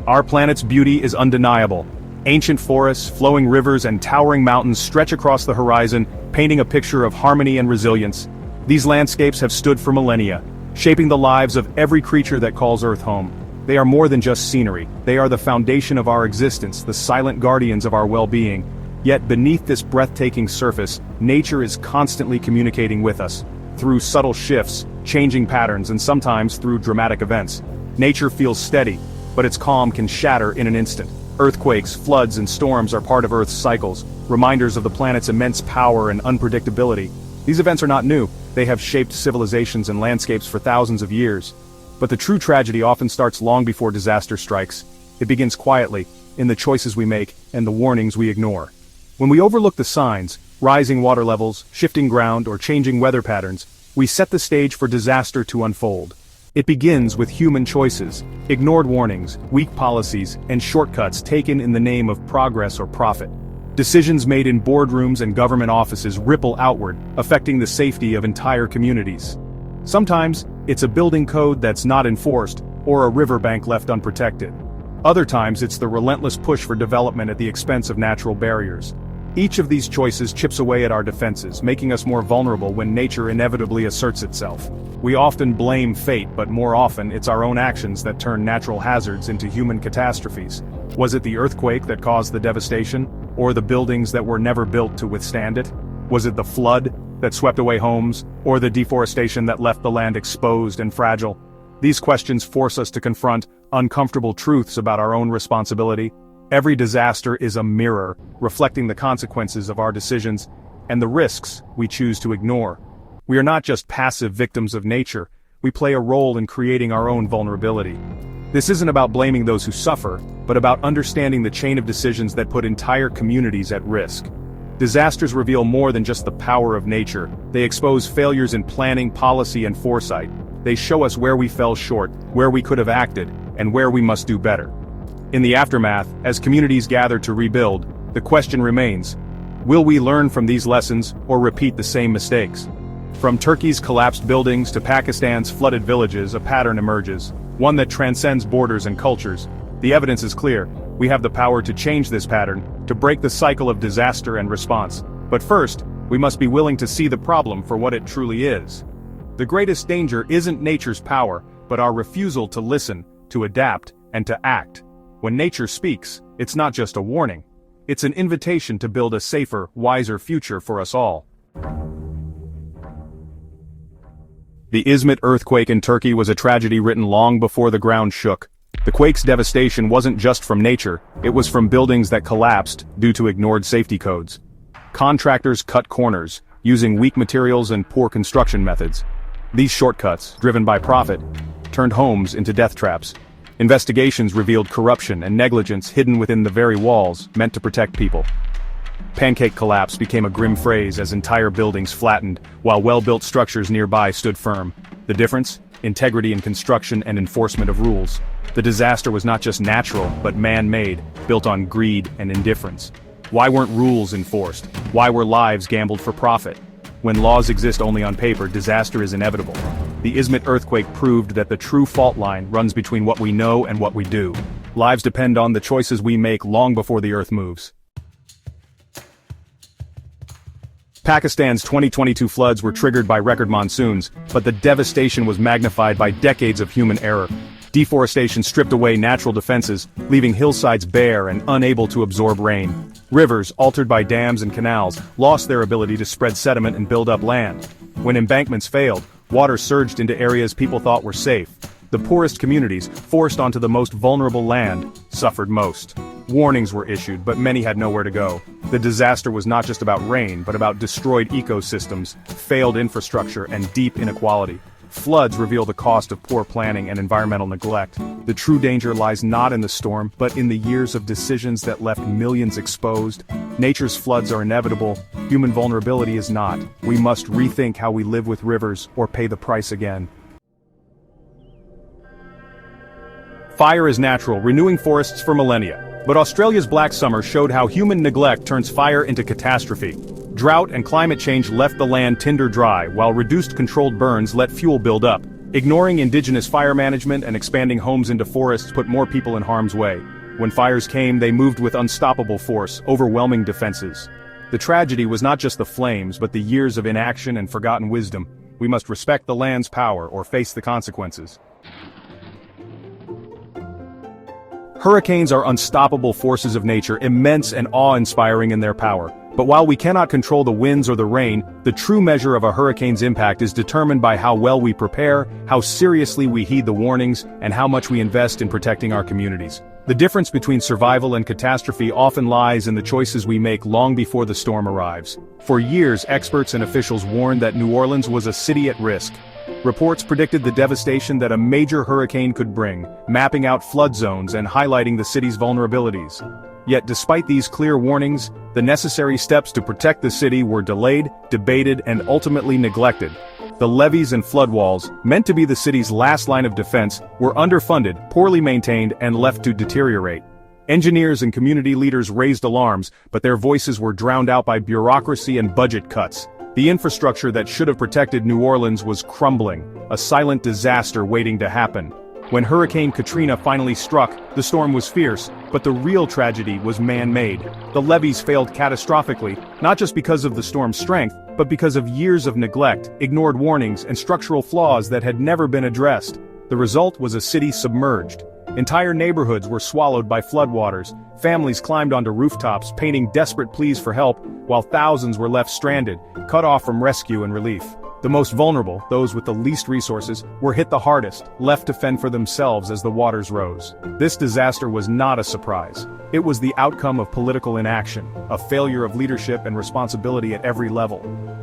Our planet's beauty is undeniable. Ancient forests, flowing rivers, and towering mountains stretch across the horizon, painting a picture of harmony and resilience. These landscapes have stood for millennia, shaping the lives of every creature that calls Earth home. They are more than just scenery. They are the foundation of our existence, the silent guardians of our well-being. Yet beneath this breathtaking surface, nature is constantly communicating with us. Through subtle shifts, changing patterns, and sometimes through dramatic events. Nature feels steady, but its calm can shatter in an instant. Earthquakes, floods, and storms are part of Earth's cycles, reminders of the planet's immense power and unpredictability. These events are not new. They have shaped civilizations and landscapes for thousands of years. But the true tragedy often starts long before disaster strikes. It begins quietly, in the choices we make and the warnings we ignore. When we overlook the signs, rising water levels, shifting ground, or changing weather patterns, we set the stage for disaster to unfold. It begins with human choices, ignored warnings, weak policies, and shortcuts taken in the name of progress or profit. Decisions made in boardrooms and government offices ripple outward, affecting the safety of entire communities. Sometimes, it's a building code that's not enforced, or a riverbank left unprotected. Other times it's the relentless push for development at the expense of natural barriers. Each of these choices chips away at our defenses, making us more vulnerable when nature inevitably asserts itself. We often blame fate, but more often it's our own actions that turn natural hazards into human catastrophes. Was it the earthquake that caused the devastation, or the buildings that were never built to withstand it? Was it the flood that swept away homes, or the deforestation that left the land exposed and fragile? These questions force us to confront uncomfortable truths about our own responsibility. Every disaster is a mirror, reflecting the consequences of our decisions and the risks we choose to ignore. We are not just passive victims of nature, we play a role in creating our own vulnerability. This isn't about blaming those who suffer, but about understanding the chain of decisions that put entire communities at risk. Disasters reveal more than just the power of nature. They expose failures in planning, policy, and foresight. They show us where we fell short, where we could have acted, and where we must do better. In the aftermath, as communities gather to rebuild, the question remains: will we learn from these lessons or repeat the same mistakes? From Turkey's collapsed buildings to Pakistan's flooded villages, a pattern emerges, one that transcends borders and cultures. The evidence is clear. We have the power to change this pattern, to break the cycle of disaster and response. But first, we must be willing to see the problem for what it truly is. The greatest danger isn't nature's power, but our refusal to listen, to adapt, and to act. When nature speaks, it's not just a warning. It's an invitation to build a safer, wiser future for us all. The Izmit earthquake in Turkey was a tragedy written long before the ground shook. The quake's devastation wasn't just from nature, it was from buildings that collapsed due to ignored safety codes. Contractors cut corners, using weak materials and poor construction methods. These shortcuts, driven by profit, turned homes into death traps. Investigations revealed corruption and negligence hidden within the very walls meant to protect people. Pancake collapse became a grim phrase as entire buildings flattened, while well-built structures nearby stood firm. The difference? Integrity in construction and enforcement of rules. The disaster was not just natural, but man-made, built on greed and indifference. Why weren't rules enforced? Why were lives gambled for profit? When laws exist only on paper, disaster is inevitable. The Izmit earthquake proved that the true fault line runs between what we know and what we do. Lives depend on the choices we make long before the earth moves. Pakistan's 2022 floods were triggered by record monsoons, but the devastation was magnified by decades of human error. Deforestation stripped away natural defenses, leaving hillsides bare and unable to absorb rain. Rivers, altered by dams and canals, lost their ability to spread sediment and build up land. When embankments failed, water surged into areas people thought were safe. The poorest communities, forced onto the most vulnerable land, suffered most. Warnings were issued, but many had nowhere to go. The disaster was not just about rain, but about destroyed ecosystems, failed infrastructure, and deep inequality. Floods reveal the cost of poor planning and environmental neglect. The true danger lies not in the storm, but in the years of decisions that left millions exposed. Nature's floods are inevitable, human vulnerability is not. We must rethink how we live with rivers, or pay the price again. Fire is natural, renewing forests for millennia. But Australia's Black Summer showed how human neglect turns fire into catastrophe. Drought and climate change left the land tinder dry, while reduced controlled burns let fuel build up. Ignoring indigenous fire management and expanding homes into forests put more people in harm's way. When fires came, they moved with unstoppable force, overwhelming defenses. The tragedy was not just the flames, but the years of inaction and forgotten wisdom. We must respect the land's power or face the consequences. Hurricanes are unstoppable forces of nature, immense and awe-inspiring in their power. But while we cannot control the winds or the rain, the true measure of a hurricane's impact is determined by how well we prepare, how seriously we heed the warnings, and how much we invest in protecting our communities. The difference between survival and catastrophe often lies in the choices we make long before the storm arrives. For years, experts and officials warned that New Orleans was a city at risk. Reports predicted the devastation that a major hurricane could bring, mapping out flood zones and highlighting the city's vulnerabilities. Yet despite these clear warnings, the necessary steps to protect the city were delayed, debated, and ultimately neglected. The levees and flood walls, meant to be the city's last line of defense, were underfunded, poorly maintained, and left to deteriorate. Engineers and community leaders raised alarms, but their voices were drowned out by bureaucracy and budget cuts. The infrastructure that should have protected New Orleans was crumbling, a silent disaster waiting to happen. When Hurricane Katrina finally struck, the storm was fierce, but the real tragedy was man-made. The levees failed catastrophically, not just because of the storm's strength, but because of years of neglect, ignored warnings, and structural flaws that had never been addressed. The result was a city submerged. Entire neighborhoods were swallowed by floodwaters, families climbed onto rooftops painting desperate pleas for help, while thousands were left stranded, cut off from rescue and relief. The most vulnerable, those with the least resources, were hit the hardest, left to fend for themselves as the waters rose. This disaster was not a surprise. It was the outcome of political inaction, a failure of leadership and responsibility at every level.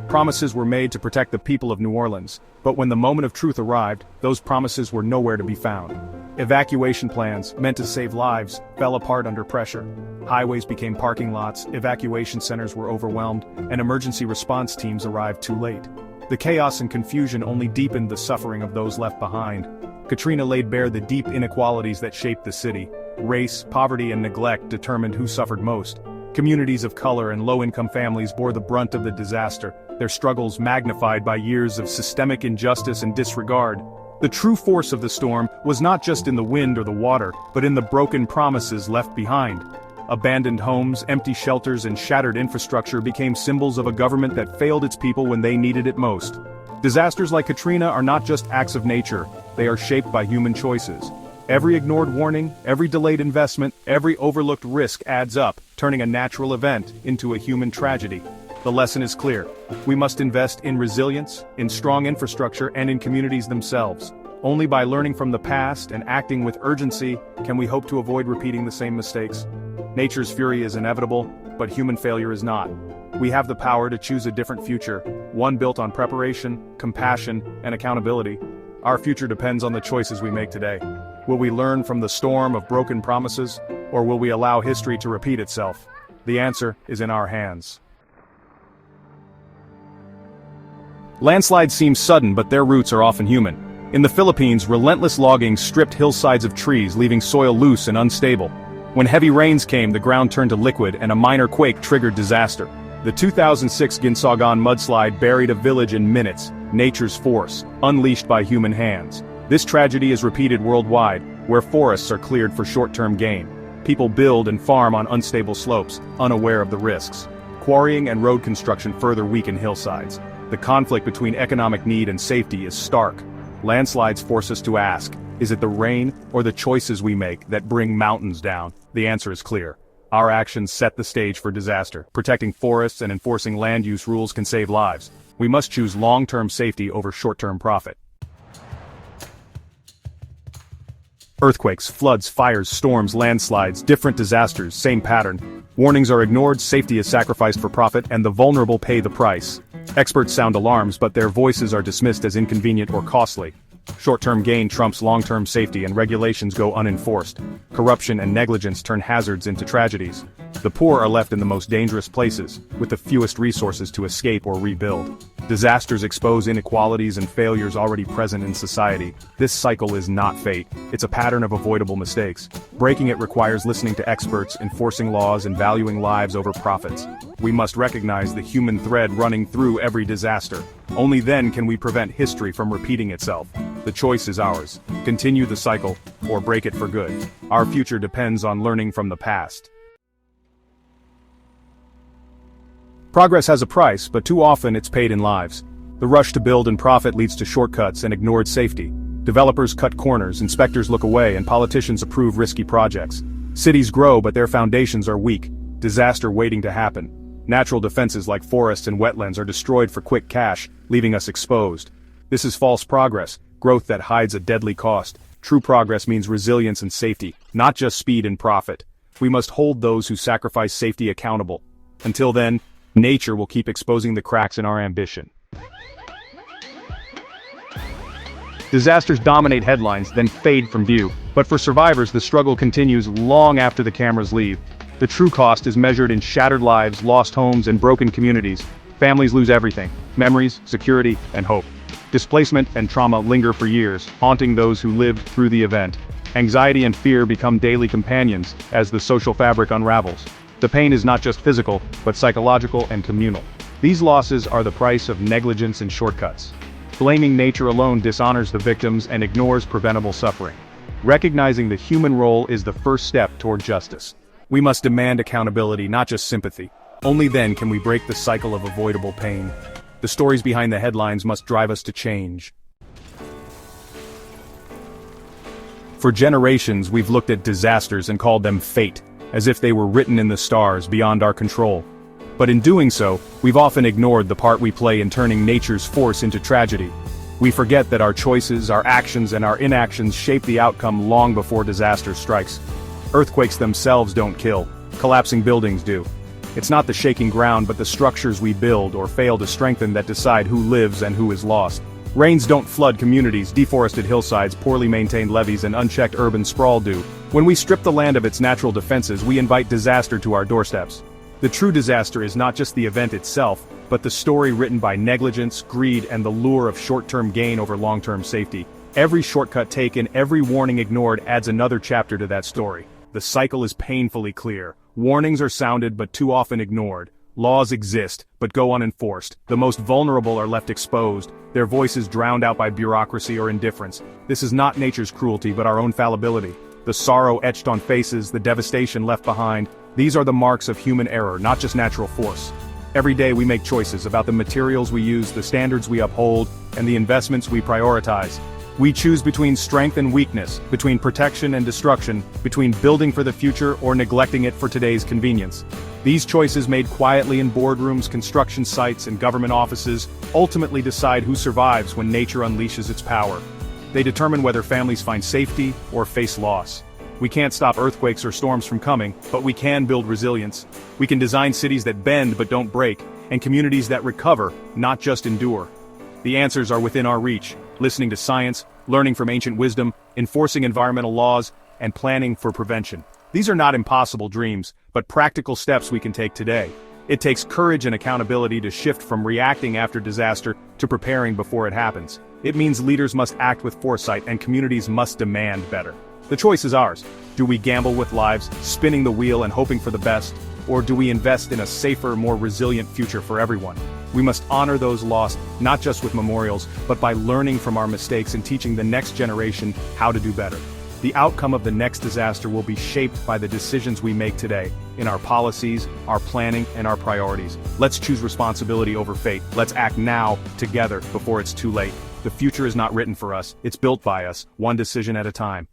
Promises were made to protect the people of New Orleans, but when the moment of truth arrived, those promises were nowhere to be found. Evacuation plans, meant to save lives, fell apart under pressure. Highways became parking lots, evacuation centers were overwhelmed, and emergency response teams arrived too late. The chaos and confusion only deepened the suffering of those left behind. Katrina laid bare the deep inequalities that shaped the city. Race, poverty, and neglect determined who suffered most. Communities of color and low-income families bore the brunt of the disaster, their struggles magnified by years of systemic injustice and disregard. The true force of the storm was not just in the wind or the water, but in the broken promises left behind. Abandoned homes, empty shelters, and shattered infrastructure became symbols of a government that failed its people when they needed it most. Disasters like Katrina are not just acts of nature, they are shaped by human choices. Every ignored warning, every delayed investment, every overlooked risk adds up, turning a natural event into a human tragedy. The lesson is clear. We must invest in resilience, in strong infrastructure, and in communities themselves. Only by learning from the past and acting with urgency can we hope to avoid repeating the same mistakes. Nature's fury is inevitable, but human failure is not. We have the power to choose a different future, one built on preparation, compassion, and accountability. Our future depends on the choices we make today. Will we learn from the storm of broken promises, or will we allow history to repeat itself? The answer is in our hands. Landslides seem sudden, but their roots are often human. In the Philippines, relentless logging stripped hillsides of trees, leaving soil loose and unstable. When heavy rains came, the ground turned to liquid, and a minor quake triggered disaster. The 2006 Ginsagan mudslide buried a village in minutes, nature's force, unleashed by human hands. This tragedy is repeated worldwide, where forests are cleared for short-term gain. People build and farm on unstable slopes, unaware of the risks. Quarrying and road construction further weaken hillsides. The conflict between economic need and safety is stark. Landslides force us to ask, is it the rain or the choices we make that bring mountains down? The answer is clear. Our actions set the stage for disaster. Protecting forests and enforcing land use rules can save lives. We must choose long-term safety over short-term profit. Earthquakes, floods, fires, storms, landslides, different disasters, same pattern. Warnings are ignored, safety is sacrificed for profit, and the vulnerable pay the price. Experts sound alarms, but their voices are dismissed as inconvenient or costly. Short-term gain trumps long-term safety, and regulations go unenforced. Corruption and negligence turn hazards into tragedies. The poor are left in the most dangerous places, with the fewest resources to escape or rebuild. Disasters expose inequalities and failures already present in society. This cycle is not fate, it's a pattern of avoidable mistakes. Breaking it requires listening to experts, enforcing laws, and valuing lives over profits. We must recognize the human thread running through every disaster. Only then can we prevent history from repeating itself. The choice is ours. Continue the cycle, or break it for good. Our future depends on learning from the past. Progress has a price, but too often it's paid in lives. The rush to build and profit leads to shortcuts and ignored safety. Developers cut corners, inspectors look away, and politicians approve risky projects. Cities grow, but their foundations are weak. Disaster waiting to happen. Natural defenses like forests and wetlands are destroyed for quick cash, leaving us exposed. This is false progress, growth that hides a deadly cost. True progress means resilience and safety, not just speed and profit. We must hold those who sacrifice safety accountable. Until then, nature will keep exposing the cracks in our ambition. Disasters dominate headlines, then fade from view. But for survivors, the struggle continues long after the cameras leave. The true cost is measured in shattered lives, lost homes, and broken communities. Families lose everything: memories, security, and hope. Displacement and trauma linger for years, haunting those who lived through the event. Anxiety and fear become daily companions as the social fabric unravels. The pain is not just physical, but psychological and communal. These losses are the price of negligence and shortcuts. Blaming nature alone dishonors the victims and ignores preventable suffering. Recognizing the human role is the first step toward justice. We must demand accountability, not just sympathy. Only then can we break the cycle of avoidable pain. The stories behind the headlines must drive us to change. For generations, we've looked at disasters and called them fate, as if they were written in the stars beyond our control. But in doing so, we've often ignored the part we play in turning nature's force into tragedy. We forget that our choices, our actions, and our inactions shape the outcome long before disaster strikes. Earthquakes themselves don't kill, collapsing buildings do. It's not the shaking ground but the structures we build or fail to strengthen that decide who lives and who is lost. Rains don't flood communities, deforested hillsides, poorly maintained levees, and unchecked urban sprawl do. When we strip the land of its natural defenses, we invite disaster to our doorsteps. The true disaster is not just the event itself, but the story written by negligence, greed, and the lure of short-term gain over long-term safety. Every shortcut taken, every warning ignored adds another chapter to that story. The cycle is painfully clear. Warnings are sounded but too often ignored. Laws exist, but go unenforced. The most vulnerable are left exposed, their voices drowned out by bureaucracy or indifference. This is not nature's cruelty but our own fallibility. The sorrow etched on faces, the devastation left behind, these are the marks of human error, not just natural force. Every day we make choices about the materials we use, the standards we uphold, and the investments we prioritize. We choose between strength and weakness, between protection and destruction, between building for the future or neglecting it for today's convenience. These choices made quietly in boardrooms, construction sites, and government offices ultimately decide who survives when nature unleashes its power. They determine whether families find safety or face loss. We can't stop earthquakes or storms from coming, but we can build resilience. We can design cities that bend but don't break, and communities that recover, not just endure. The answers are within our reach: listening to science, learning from ancient wisdom, enforcing environmental laws, and planning for prevention. These are not impossible dreams, but practical steps we can take today. It takes courage and accountability to shift from reacting after disaster to preparing before it happens. It means leaders must act with foresight and communities must demand better. The choice is ours. Do we gamble with lives, spinning the wheel and hoping for the best? Or do we invest in a safer, more resilient future for everyone? We must honor those lost, not just with memorials, but by learning from our mistakes and teaching the next generation how to do better. The outcome of the next disaster will be shaped by the decisions we make today, in our policies, our planning, and our priorities. Let's choose responsibility over fate. Let's act now, together, before it's too late. The future is not written for us, it's built by us, one decision at a time.